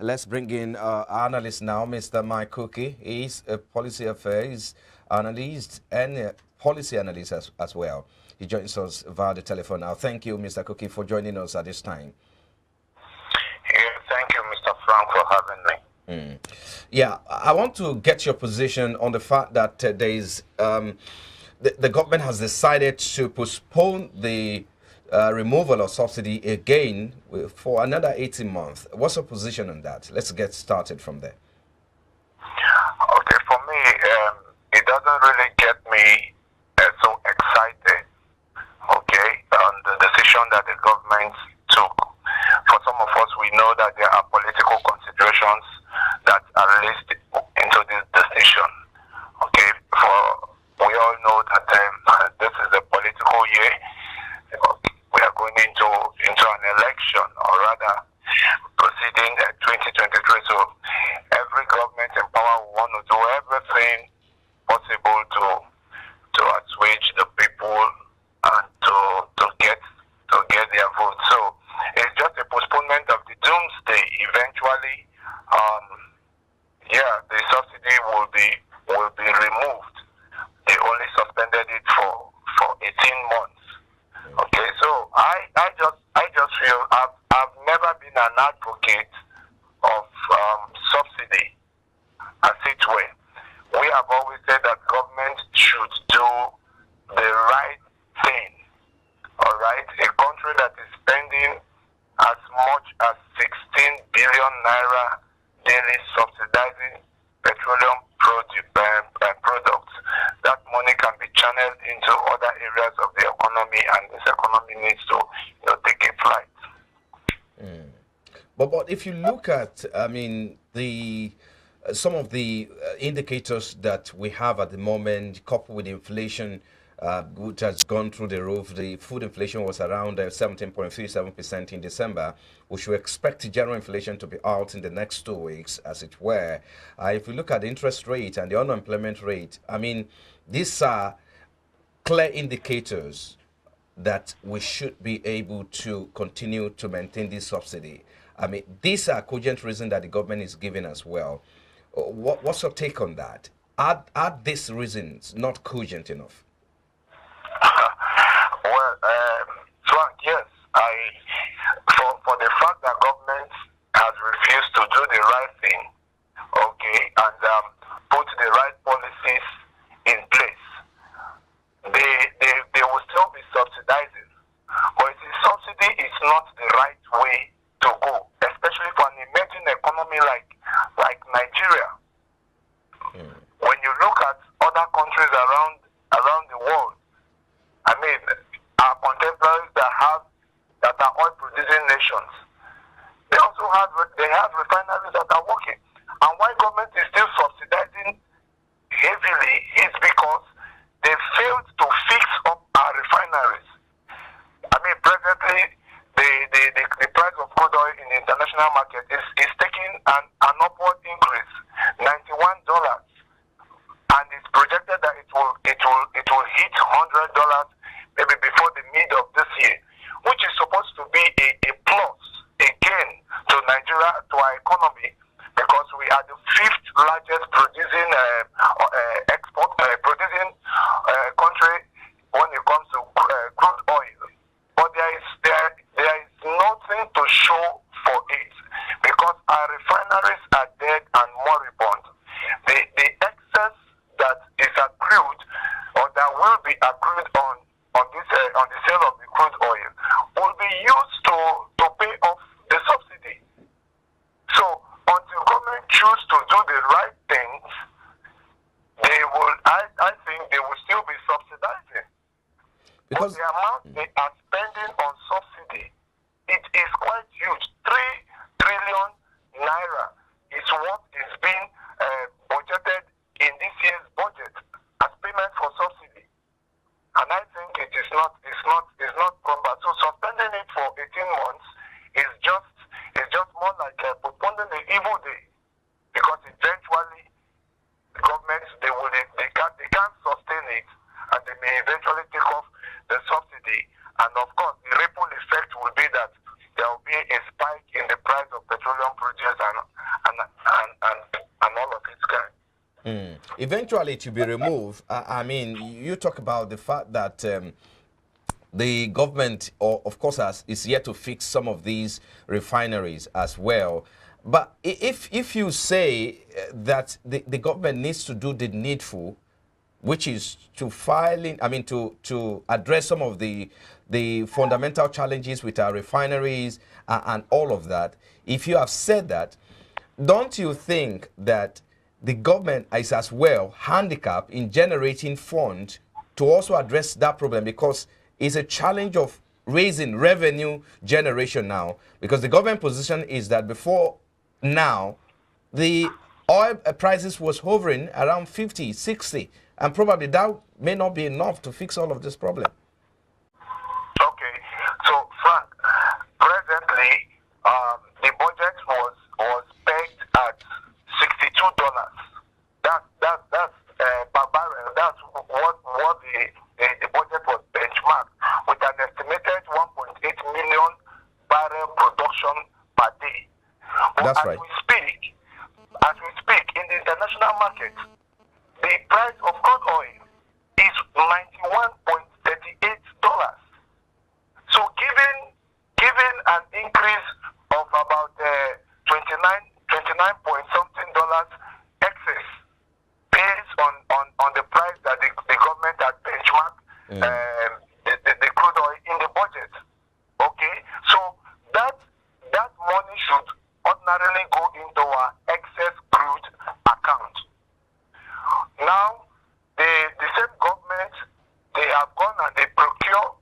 Let's bring in our analyst now, Mr. Mike Cookey. He's a policy affairs analyst and a policy analyst as well. He joins us via the telephone now. Thank you, Mr. Cookey, for joining us at this time. Yeah, thank you, Mr. Frank, for having me. Yeah, I want to get your position on the fact that there is the government has decided to postpone the removal of subsidy again for another 18 months. What's your position on that? Let's get started from there. Okay, for me, it doesn't really get me so excited, okay, on the decision that the government took. For some of us, we know that there are political considerations that are released into this decision, okay. We all know that this is a political year. We are going into an election, or rather proceeding 2023. So every government in power will want to do everything possible to assuage the people and to get their vote. So it's just a postponement of the doomsday. Eventually, the subsidy will be removed. They only suspended it for 18 months. Okay, so I just feel I've never been an advocate of subsidy as it were. We have always said that government should do the right thing. All right, a country that is spending as much as 16 billion naira daily subsidizing petroleum products, that money can be channeled into other areas of the economy, and this economy needs to take a flight. But if you look at, some of the indicators that we have at the moment, coupled with inflation, which has gone through the roof. The food inflation was around 17.37% in December. We should expect general inflation to be out in the next 2 weeks, as it were. If we look at the interest rate and the unemployment rate, these are clear indicators that we should be able to continue to maintain this subsidy. These are cogent reasons that the government is giving as well. What's your take on that? Are these reasons not cogent enough? Well, Frank, yes, for the fact that government has refused to do the right thing, okay, and put the right policies in place, they will still be subsidizing. But subsidy is not the right way to go, especially for an emerging economy like Nigeria. When you look at other countries around the world, our contemporaries that are oil producing nations, they also have refineries that are working. And why government is still subsidizing heavily is because they failed to fix up our refineries. Presently the price of crude oil in the international market is taking an upward increase, $91, and it's projected that it will hit $100 maybe before the mid of this year, which is supposed to be a plus again to Nigeria, to our economy, because we are the fifth largest producing country when it comes to crude oil. But there is nothing to show for it, because our refineries are dead and moribund. The excess that is accrued, or that will be accrued on the sale of the crude oil, will be used to pay off the subsidy. So until government choose to do the right things, I think they will still be subsidizing. Because the amount they are spending on subsidy, it is quite huge. 3 trillion naira is what is being budgeted in this year's budget as payment for subsidy. And I think it is not proper. So suspending it for 18 months is just more like postponing the evil day, because eventually and all of its kind. Eventually to be removed. I mean, you talk about the fact that the government, of course, is yet to fix some of these refineries as well. But if you say that the government needs to do the needful, which is to to address some of the fundamental challenges with our refineries and all of that, if you have said that, don't you think that the government is as well handicapped in generating funds to also address that problem, because it's a challenge of raising revenue generation now, because the government position is that before now the oil prices was hovering around 50, 60, and probably that may not be enough to fix all of this problem. Okay, so Frank, presently the budget was pegged at $62. That's per barrel. That's what the budget was benchmarked with an estimated 1.8 million barrel production per day. That's as right. As we speak, in the international market, the price of crude oil is $91.38. So given an increase of about 29 point something dollars excess based on the price that the government had benchmarked the crude oil in the budget. Okay, so that money should ordinarily go into our excess crude account. Now, the same government, they have gone and they procure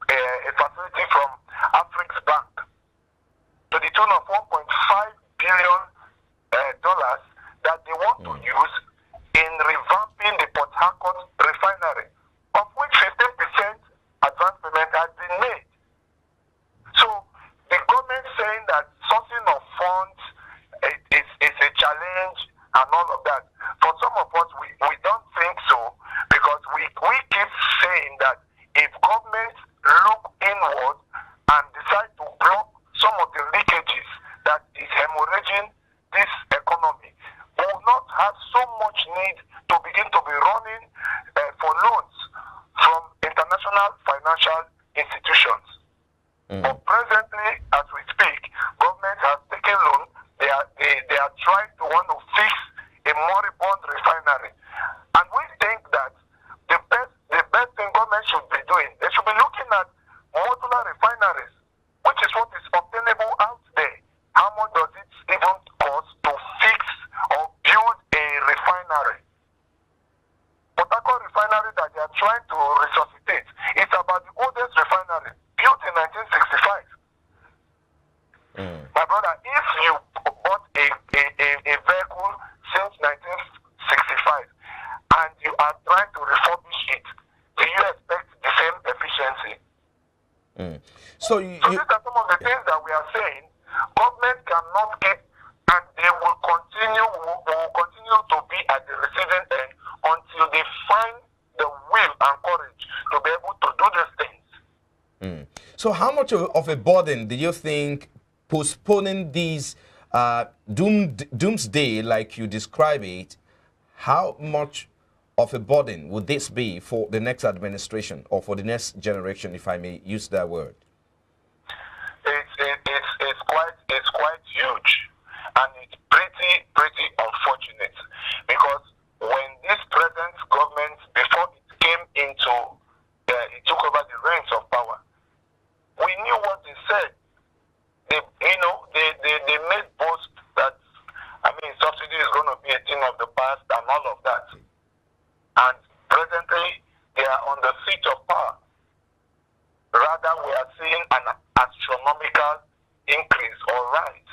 a facility from Africa's Bank to the tune of $1.5 billion dollars that they want to use in revamping the Port Harcourt refinery, of which 15% advance payment has been made. So the government saying that sourcing of funds is a challenge and all of that. For some of us, we don't think so, because we keep saying that if government look inward and decide to block some of the leakages that is hemorrhaging this economy, we will not have so much need to begin to be running for loans from international financial institutions. But presently, as we speak, government has taken loan. They are trying to want to fix a moribund refinery, and we think that the best thing government should be doing, they should be looking at modular refineries, which is what is obtainable out there. How much does it even cost to fix or build a refinery? Port Harcourt refinery that they are trying to resuscitate, it's about the oldest refinery, built in 1965. My brother, if you bought a vehicle since 1965 and you are trying to refurbish it, do you expect the same efficiency? So these are some of the things that we are saying. Government cannot keep, and they will continue to be at the receiving end until they find the will and courage to be able to do these things. So how much of a burden do you think postponing these doomsday, like you describe it, how much of a burden would this be for the next administration or for the next generation, if I may use that word? It's quite huge, and it's pretty unfortunate, because when this present government, before it came into it took over the reins of power, we knew what they said. They made boast that, subsidy is going to be a thing of the past and all of that. And presently, they are on the seat of power. Rather, we are seeing an astronomical increase or rise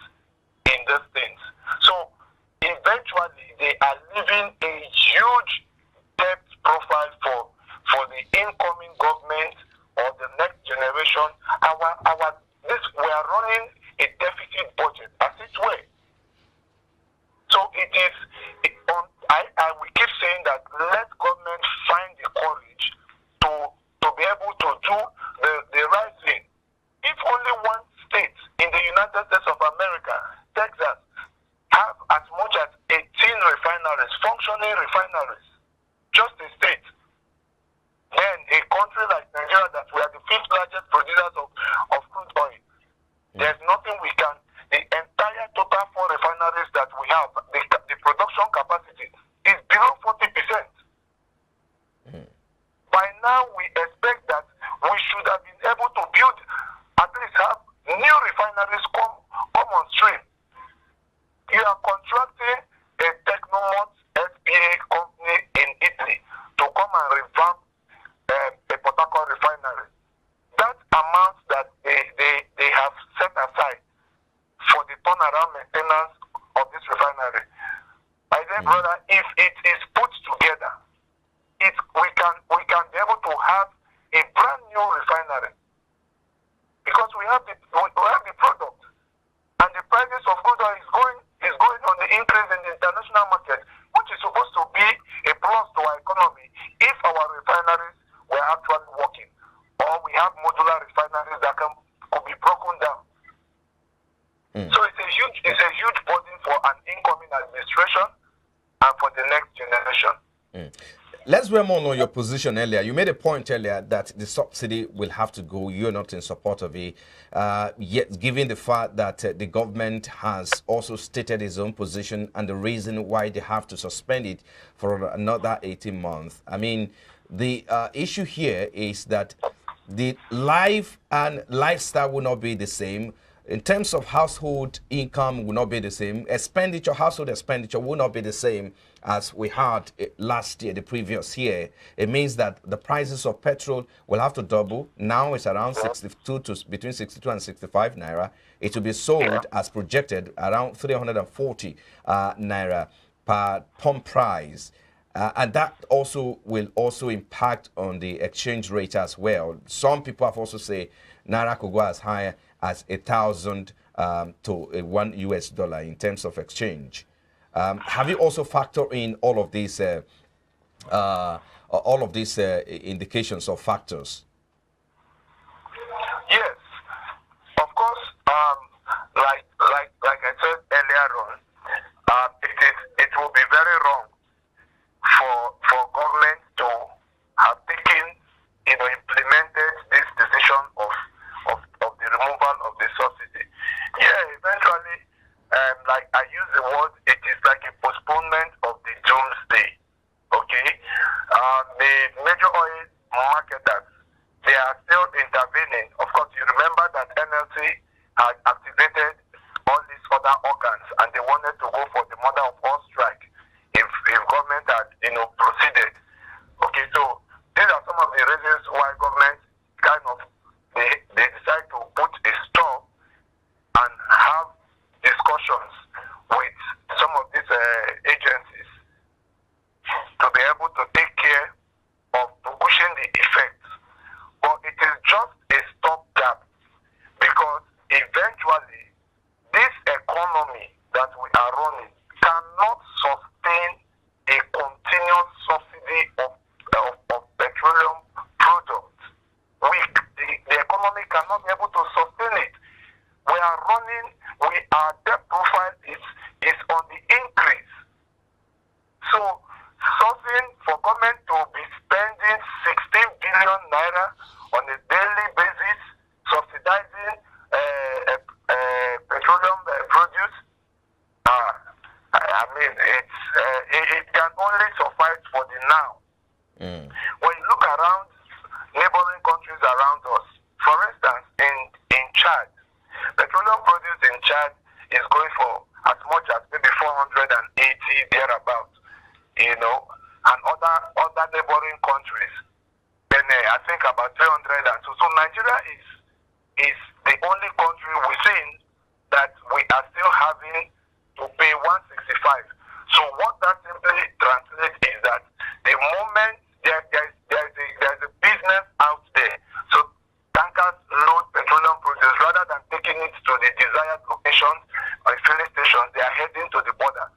in these things. So, eventually, they are leaving a huge debt profile for the incoming government or the next generation. We are running a deficit budget as it were. So we keep saying that let government find the courage to be able to do the right thing. If only one state in the United States of America, Texas, functioning refineries, just a state. Then a country like Nigeria, that we are the fifth largest producers of crude oil, there's nothing we can. The entire total four refineries that we have, the production capacity is below 40%. By now, we expect that we should have been able to build, at least have new refineries come on stream. You are contracting a Technomont SPA company in Italy to come and revamp a Port Harcourt refinery. That amount that they have set aside for the turnaround maintenance of this refinery, I say, brother, if it is put together, we can be able to have a brand new refinery, because we have the product, and the prices of crude oil is going on the increase in the international market, which is supposed to be a plus to our economy if our refineries were actually working, or we have modular refineries that could be broken down. So it's a huge burden for an incoming administration and for the next generation. Let's dwell more on your position earlier. You made a point earlier that the subsidy will have to go. You're not in support of it. Yet, given the fact that the government has also stated its own position and the reason why they have to suspend it for another 18 months. I mean, the issue here is that the life and lifestyle will not be the same. In terms of household income will not be the same. Household expenditure will not be the same as we had last year, the previous year. It means that the prices of petrol will have to double. Now it's around between 62 and 65 naira. It will be sold as projected around 340 naira per pump price. And that also will also impact on the exchange rate as well. Some people have also said naira could go as high as 1,000 to $1 in terms of exchange. Have you also factored in all of these indications or factors? Yes, of course. Like I said earlier on, it will be very wrong for government to have taken, implemented this decision of the removal of the subsidy. Yeah, eventually, like I use the word, it is like a postponement of the doomsday. Okay, the major oil marketers, they are still intervening. Of course, you remember that NLC had activated all these other organs, and they wanted to go for the mother of all strike if government had proceeded. Okay, so these are some of the reasons why government kind of they decide to put a stop and have discussions with some of these agencies to be able to take care of pushing the effects. But it is just a stopgap, because eventually this economy that we are running cannot sustain a continuous subsidy of petroleum products. The economy cannot be able to sustain it. Our debt profile is on the increase. So, something for government to be spending 16 billion naira on a daily basis, subsidizing petroleum produce, I mean, it can only suffice for the now. When you look around neighboring countries around us, for instance, in Chad, petroleum produce in Chad is going for as much as maybe 480 thereabouts, and other neighboring countries, then I think about 300 and so. So Nigeria is the only country within that we are still having to pay 165. So what that simply translates is that the moment there's a business out there, so tankers load petroleum produce rather than taking it to the desired locations or filling stations, they are heading to the border.